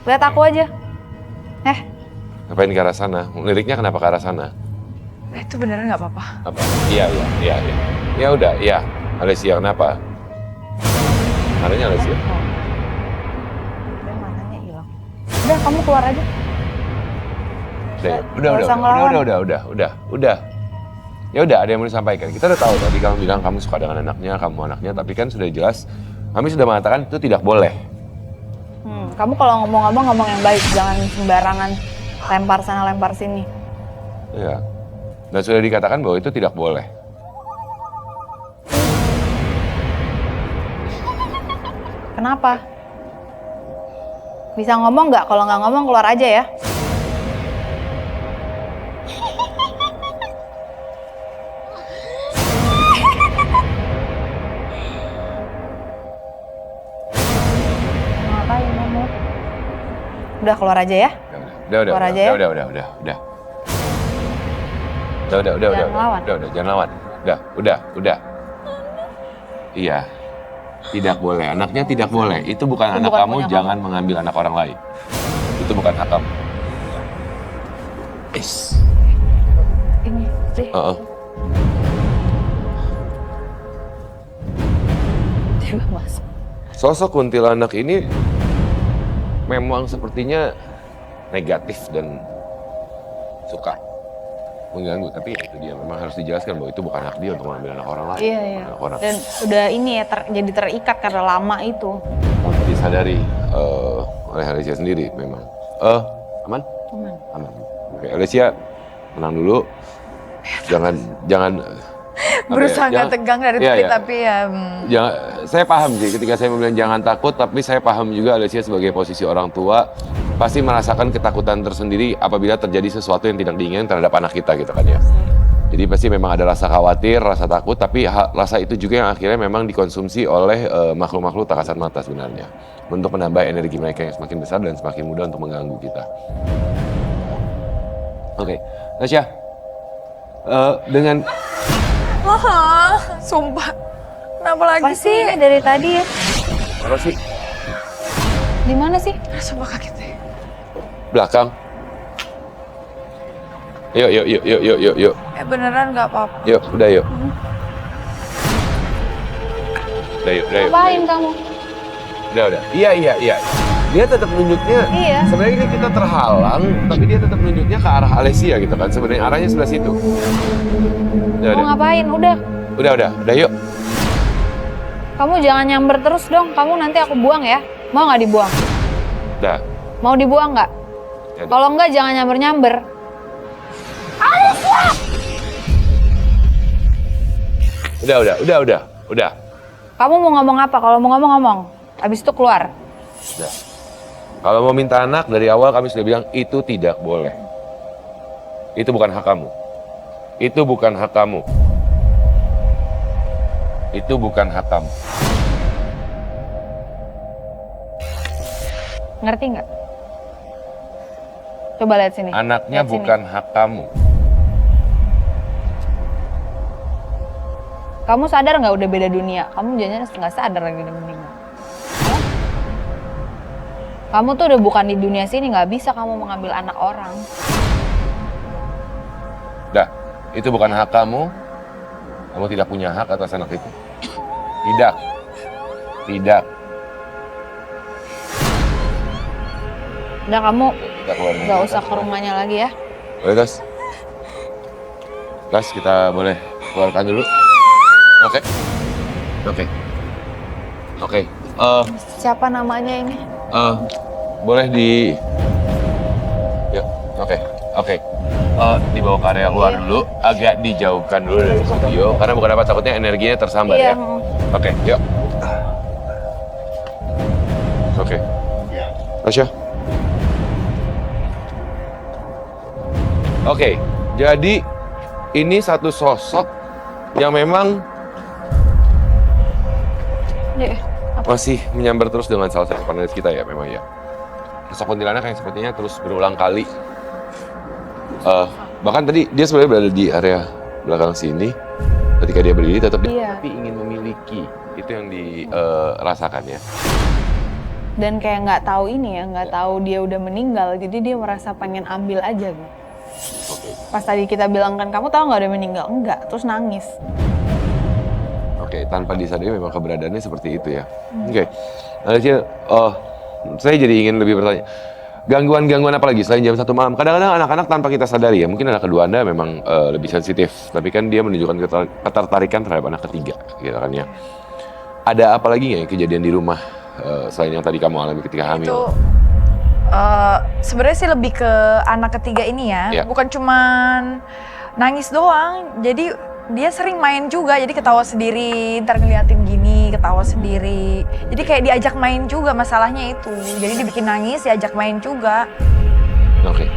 Lihat aku aja. Ngapain ke arah sana? Liriknya kenapa ke arah sana? Itu beneran nggak apa-apa? Apa? Iya. Ya udah, iya. Alessia, kenapa? Mananya Alessia? Mananya hilang. Udah, kamu keluar aja. Udah. Ya udah, ada yang mau disampaikan. Kita udah tahu tadi kamu bilang kamu suka dengan anaknya, kamu anaknya, tapi kan sudah jelas kami sudah mengatakan itu tidak boleh. Kamu kalau ngomong-ngomong ngomong yang baik, jangan sembarangan lempar sana lempar sini. Iya. Dan sudah dikatakan bahwa itu tidak boleh. Kenapa? Bisa ngomong nggak? Kalau nggak ngomong keluar aja ya. Ngapain kamu? Udah keluar aja ya. Udah, jangan lawan. Udah. Iya. Tidak boleh, anaknya tidak boleh. Itu bukan anak kamu, jangan mengambil anak orang lain. Itu bukan hak kamu. Ini sih. Coba masuk. Sosok kuntilanak ini memang sepertinya negatif dan suka mengganggu, tapi itu dia memang harus dijelaskan bahwa itu bukan hak dia untuk mengambil anak orang lain. Iya. Anak orang. Dan udah ini ya jadi terikat karena lama itu. Disadari oleh Alessia sendiri memang. Aman? Aman. Oke, Alessia tenang dulu. Jangan Berusaha nggak tegang dari tadi, tapi ya. Jangan, saya paham sih ketika saya bilang jangan takut, tapi saya paham juga Alessia sebagai posisi orang tua pasti merasakan ketakutan tersendiri apabila terjadi sesuatu yang tidak diinginkan terhadap anak kita gitu kan ya. Jadi pasti memang ada rasa khawatir, rasa takut, tapi rasa itu juga yang akhirnya memang dikonsumsi oleh makhluk-makhluk tak kasat mata sebenarnya. Untuk menambah energi mereka yang semakin besar dan semakin mudah untuk mengganggu kita. Oke, Tasya, dengan... Sumpah. Kenapa lagi Apa sih dari tadi ya? Apa sih? Di mana sih? Sumpah kaget deh. Belakang. Yuk. Beneran nggak apa-apa. Yuk, udah yuk. Udah yuk. Ngapain kamu? Udah. Iya. Dia tetap nunjuknya. Iya. Sebenarnya ini kita terhalang, tapi dia tetap nunjuknya ke arah Alessia gitu kan. Sebenarnya arahnya sebelah situ. Mau ngapain? Udah. Udah yuk. Kamu jangan nyamber terus dong. Kamu nanti aku buang ya. Mau nggak dibuang? Udah. Mau dibuang nggak? Ya, Kalau nggak jangan nyamber-nyamber. Udah. Kamu mau ngomong apa? Kalau mau ngomong. Abis itu keluar. Udah. Kalau mau minta anak dari awal kami sudah bilang itu tidak boleh. Itu bukan hak kamu. Itu bukan hak kamu. Ngerti nggak? Coba lihat sini. Anaknya lihat bukan sini. hak kamu. Kamu sadar nggak udah beda dunia? Kamu jangan nggak sadar lagi udah meninggal. Kamu tuh udah bukan di dunia sini, nggak bisa kamu mengambil anak orang. Udah, itu bukan hak kamu. Kamu tidak punya hak atas anak itu. Tidak. Udah kamu Kita keluar dulu. nggak usah ke rumahnya lagi ya. Boleh, Gas, kita boleh keluarkan dulu. Oke. Siapa namanya ini? Boleh di... Yuk, oke. Dibawa ke area luar dulu, agak dijauhkan dulu dari studio, karena bukan apa takutnya energinya tersambar ya. Oke, yuk. Oke. Tasya. Oke, jadi ini satu sosok yang memang masih menyambar terus dengan salah satu panelis kita ya memang ya. Sosok kuntilanak yang sepertinya terus berulang kali. Bahkan tadi dia sebenarnya berada di area belakang sini. Ketika dia berdiri tetap tapi ingin memiliki. Itu yang dirasakan ya. Dan kayak nggak tahu ini ya, nggak tahu dia udah meninggal, jadi dia merasa pengen ambil aja gitu. Oke. Pas tadi kita bilang kan, kamu tahu nggak dia meninggal? Enggak, terus nangis. Oke, tanpa disadari memang keberadaannya seperti itu ya. Oke, Alicia, saya jadi ingin lebih bertanya. Gangguan-gangguan apa lagi selain jam 1 malam? Kadang-kadang anak-anak tanpa kita sadari ya, mungkin anak kedua Anda memang lebih sensitif, tapi kan dia menunjukkan ketertarikan terhadap anak ketiga, gitu kan ya. Ada apa lagi nggak yang kejadian di rumah selain yang tadi kamu alami ketika hamil? Itu sebenarnya sih lebih ke anak ketiga ini ya, Ya. bukan cuman nangis doang. Jadi dia sering main juga, jadi ketawa sendiri, ntar ngeliatin gini, ketawa sendiri. Jadi kayak diajak main juga masalahnya itu. Jadi dibikin nangis, diajak main juga. Oke.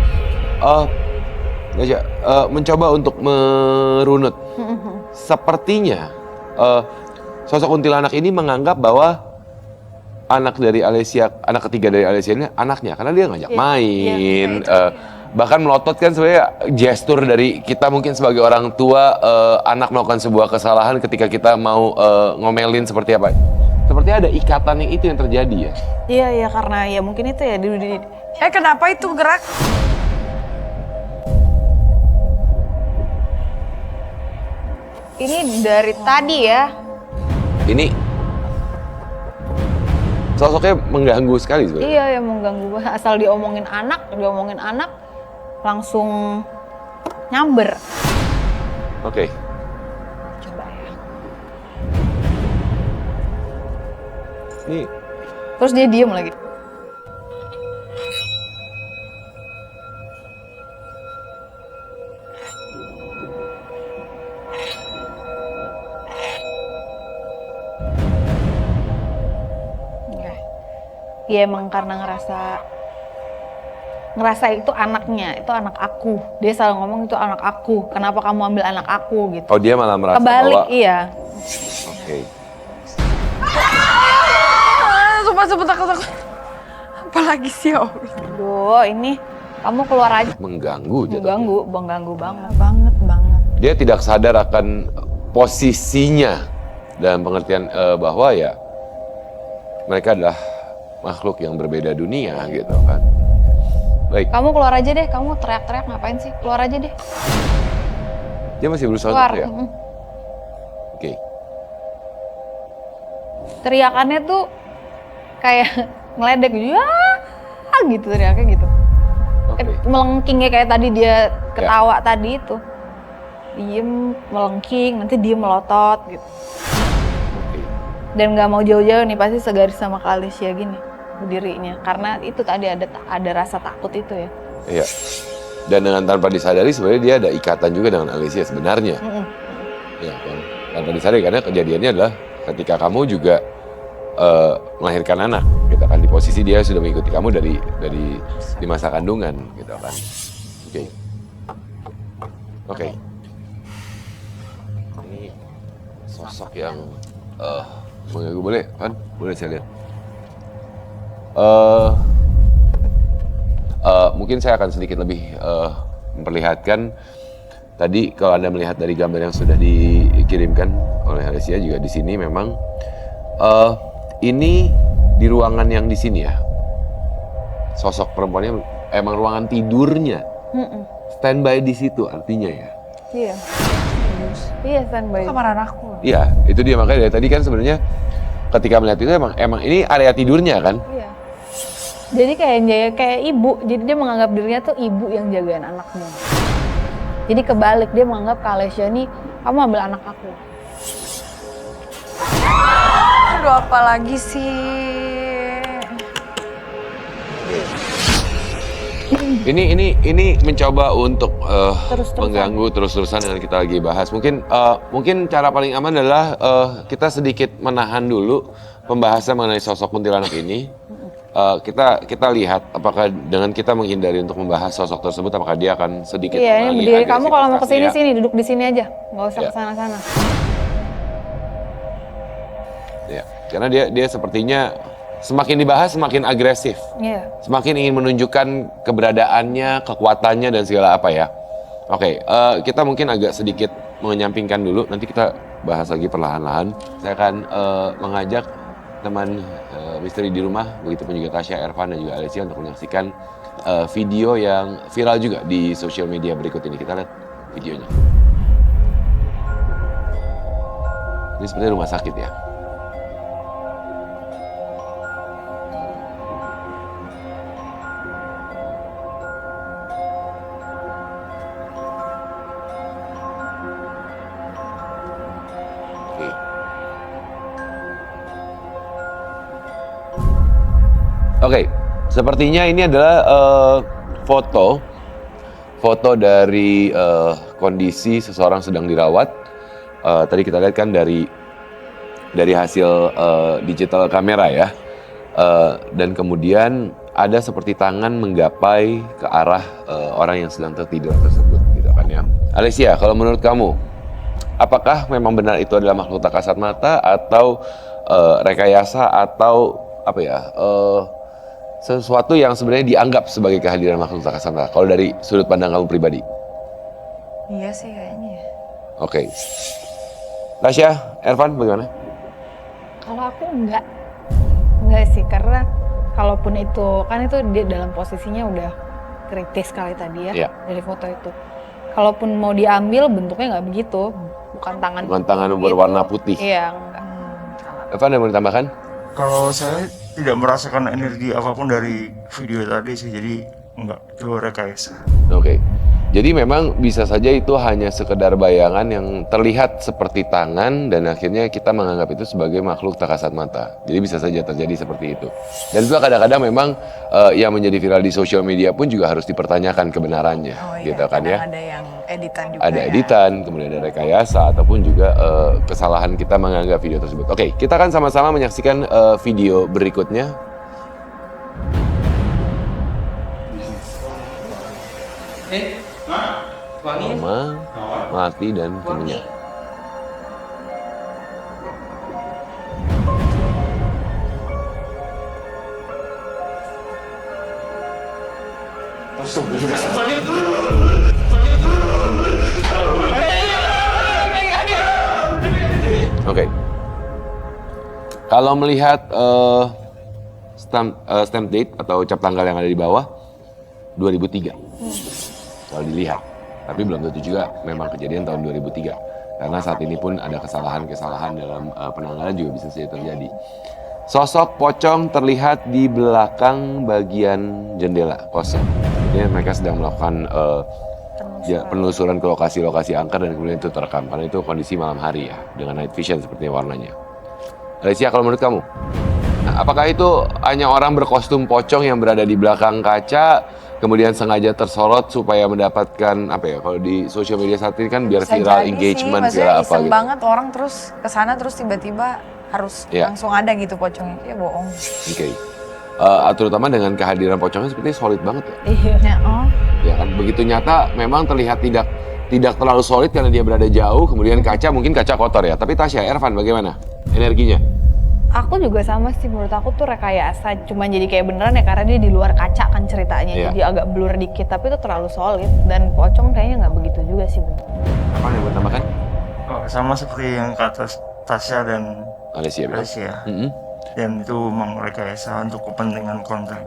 Aja, mencoba untuk merunut. Sepertinya sosok kuntilanak ini menganggap bahwa anak ketiga dari Alicia ini anaknya, karena dia ngajak main, bahkan melotot kan sebenarnya gestur dari kita mungkin sebagai orang tua, anak melakukan sebuah kesalahan ketika kita mau ngomelin seperti apa. Sepertinya ada ikatan yang itu yang terjadi ya. Iya, karena ya mungkin itu ya Kenapa itu gerak? ini dari tadi ya. Ini sosoknya mengganggu sekali sebenarnya. Iya, yang mengganggu banget. Asal diomongin anak, langsung nyamber. Oke. Coba ya. Ini Terus dia diem lagi. Ya emang karena ngerasa itu anaknya, itu anak aku. Dia selalu ngomong itu anak aku. Kenapa kamu ambil anak aku gitu? dia malah merasa Kebalik, bahwa iya. oke. Sumpah takut. Apalagi sih ya Allah. Aduh, ini kamu keluar aja. Mengganggu jatuhnya. Mengganggu banget. Banget. Dia tidak sadar akan posisinya dalam pengertian bahwa ya mereka adalah makhluk yang berbeda dunia gitu kan. Baik. Kamu keluar aja deh, kamu teriak-teriak ngapain sih? Keluar aja deh. Dia masih berusaha Keluar. untuk teriak. Oke. Teriakannya tuh kayak ngeledek gitu. Ya, gitu teriaknya gitu. Oke. Melengkingnya kayak tadi dia ketawa tadi itu. Diem, melengking, nanti dia melotot gitu. Oke. Dan nggak mau jauh-jauh nih, pasti segaris sama Kak Alicia gini berdirinya. Karena itu tadi ada rasa takut itu ya. Iya. Dan dengan tanpa disadari sebenarnya dia ada ikatan juga dengan Alicia sebenarnya. Iya kan. Tanpa disadari karena kejadiannya adalah ketika kamu juga melahirkan anak, gitu kan. Di posisi dia sudah mengikuti kamu dari di masa kandungan, gitu kan. Oke. Ini sosok yang mengganggu, boleh kan? Boleh saya lihat. Mungkin saya akan sedikit lebih memperlihatkan. Tadi kalau Anda melihat dari gambar yang sudah dikirimkan oleh Alicia juga di sini memang ini di ruangan yang di sini ya. Sosok perempuannya emang ruangan tidurnya. Standby di situ artinya ya. Iya. Iya, standby. Kamar anakku. Iya, itu dia makanya dari tadi kan sebenarnya ketika melihat itu emang ini area tidurnya kan. Iya. Jadi kayak ibu, jadi dia menganggap dirinya tuh ibu yang jagain anaknya. Jadi kebalik, dia menganggap Kak Alicia ini, kamu ambil anak aku. Aduh, apa lagi sih? Ini mencoba untuk Terus-terusan. mengganggu terus-terusan dengan kita lagi bahas. Mungkin cara paling aman adalah kita sedikit menahan dulu pembahasan mengenai sosok kuntilanak ini. Kita lihat apakah dengan kita menghindari untuk membahas sosok tersebut, apakah dia akan sedikit Iya, ini berdiri. Kamu kalau mau kesini agresivitasnya. sini, duduk di sini aja, nggak usah Iya. kesana-sana. Ya, karena dia sepertinya semakin dibahas semakin agresif, Iya. semakin ingin menunjukkan keberadaannya, kekuatannya dan segala apa ya. Oke, kita mungkin agak sedikit menyampingkan dulu. Nanti kita bahas lagi perlahan-lahan. Saya akan mengajak teman misteri di rumah, begitu pun juga Tasya, Ervan, dan juga Alessia untuk menyaksikan video yang viral juga di sosial media berikut ini. Kita lihat videonya. Ini seperti rumah sakit ya. Oke, sepertinya ini adalah foto dari kondisi seseorang sedang dirawat. Tadi kita lihat kan dari hasil digital kamera ya, dan kemudian ada seperti tangan menggapai ke arah orang yang sedang tertidur tersebut, gitu kan ya. Alessia, kalau menurut kamu, apakah memang benar itu adalah makhluk tak kasat mata atau rekayasa atau apa ya? Sesuatu yang sebenarnya dianggap sebagai kehadiran makhluk tak kasat mata, kalau dari sudut pandang kamu pribadi? Iya sih kayaknya ya. Oke. Tasya, Ervan bagaimana? Kalau aku enggak sih, karena kalaupun itu, kan itu dia dalam posisinya udah kritis kali tadi ya, Iya. dari foto itu. Kalaupun mau diambil bentuknya nggak begitu, bukan tangan berwarna putih. Iya, enggak. Ervan, ada yang mau ditambahkan? Kalau saya tidak merasakan energi apapun dari video tadi sih, jadi enggak, itu rekayasa. Oke. Jadi memang bisa saja itu hanya sekedar bayangan yang terlihat seperti tangan dan akhirnya kita menganggap itu sebagai makhluk tak kasat mata. Jadi bisa saja terjadi seperti itu. Dan juga kadang-kadang memang yang menjadi viral di sosial media pun juga harus dipertanyakan kebenarannya, gitu kan ya. Ada yang editan juga Ada ya. editan, kemudian ada rekayasa ataupun juga kesalahan kita menganggap video tersebut. Oke, kita akan sama-sama menyaksikan video berikutnya. Mama mati dan kemunya. Oke. Kalau melihat stamp date atau cap tanggal yang ada di bawah 2003. Kalau dilihat. Tapi belum tentu juga memang kejadian tahun 2003. Karena saat ini pun ada kesalahan-kesalahan dalam penanganan juga bisa saja terjadi. Sosok pocong terlihat di belakang bagian jendela kosong. Ini mereka sedang melakukan penelusuran ke lokasi-lokasi angker dan kemudian itu terekam. Karena itu kondisi malam hari ya, dengan night vision seperti warnanya. Alessia, kalau menurut kamu, apakah itu hanya orang berkostum pocong yang berada di belakang kaca, kemudian sengaja tersorot supaya mendapatkan apa ya, kalau di sosial media saat ini kan biar Bisa viral jadi engagement, sih, viral apa iseng gitu. banget orang terus kesana terus tiba-tiba harus langsung ada gitu pocongnya, ya bohong. Oke. Terutama dengan kehadiran pocongnya sepertinya solid banget ya. Iya. Ya, oh. Ya kan, begitu nyata memang terlihat tidak terlalu solid karena dia berada jauh, kemudian kaca mungkin kaca kotor ya. Tapi Tasya, Ervan bagaimana energinya? Aku juga sama sih, menurut aku tuh rekayasa, cuman jadi kayak beneran ya karena dia di luar kaca kan ceritanya, Iya. jadi agak blur dikit, tapi itu terlalu solid dan pocong kayaknya nggak begitu juga sih bentuknya. Apa yang mau tambahkan? Oh, sama seperti yang kata Tasya dan Alessia bilang. Alessia, Mm-mm. dan itu memang rekayasa untuk kepentingan konten.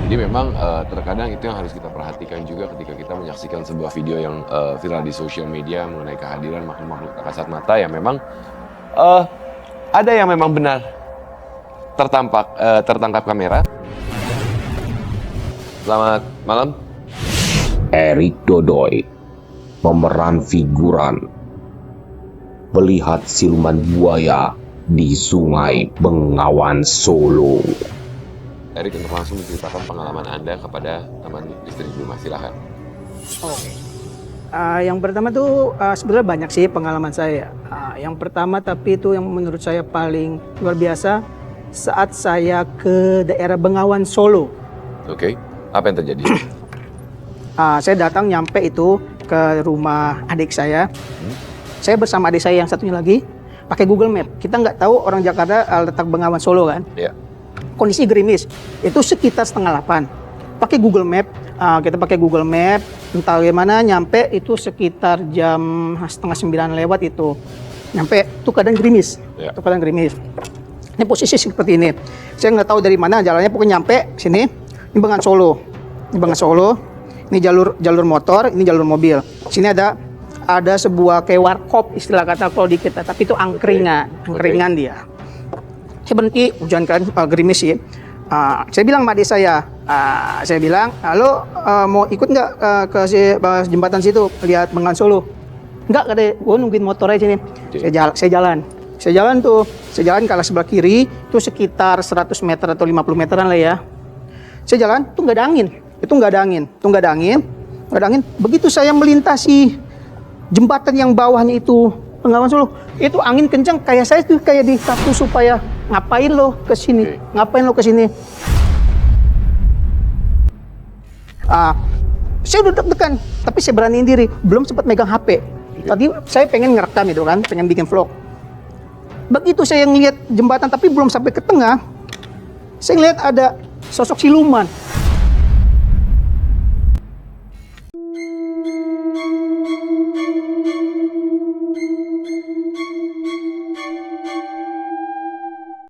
Jadi memang terkadang itu yang harus kita perhatikan juga ketika kita menyaksikan sebuah video yang viral di sosial media mengenai kehadiran makhluk-makhluk tak kasat mata yang memang ada yang memang benar tertangkap kamera. Selamat malam. Erik Dodoy pemeran figuran melihat siluman buaya di Sungai Bengawan Solo. Erik untuk langsung menceritakan pengalaman Anda kepada teman istri di rumah, silakan. Oke. Yang pertama tuh sebenarnya banyak sih pengalaman saya. Yang pertama tapi itu yang menurut saya paling luar biasa saat saya ke daerah Bengawan Solo. Oke, apa yang terjadi? Saya datang nyampe itu ke rumah adik saya. Saya bersama adik saya yang satunya lagi pakai Google Map. Kita nggak tahu orang Jakarta letak Bengawan Solo kan. Ya. Kondisi gerimis. Itu sekitar 7:30. Pakai Google Map. Kita pakai Google Map. Entah gimana nyampe itu sekitar jam 8:30 lewat itu. Nyampe itu keadaan gerimis. Ya. Itu keadaan gerimis. Ini posisi seperti ini. Saya nggak tahu dari mana jalannya, pokoknya nyampe sini. Ini Bengawan Solo. Ini Bengawan Solo. Ini jalur motor, ini jalur mobil. Sini ada sebuah kayak warkop istilah kata kalau di kita, tapi itu angkringan dia. Saya berhenti, hujan kan, gerimis sih. Saya bilang sama adik saya bilang, halo, mau ikut nggak ke jembatan situ lihat Bengawan Solo? Enggak, katanya, gue nungguin motor aja sini. Saya jalan ke arah sebelah kiri, itu sekitar 100 meter atau 50 meteran lah ya. Saya jalan, tuh nggak ada angin. Begitu saya melintasi jembatan yang bawahnya itu Bengawan Solo, itu angin kencang, kayak saya tuh kayak dikaku supaya ngapain lo ke sini. Saya udah deg-degan, tapi saya beraniin diri, belum sempat megang HP. Tadi saya pengen ngerekam itu kan, pengen bikin vlog. Begitu saya ngeliat jembatan tapi belum sampai ke tengah, saya ngeliat ada sosok siluman.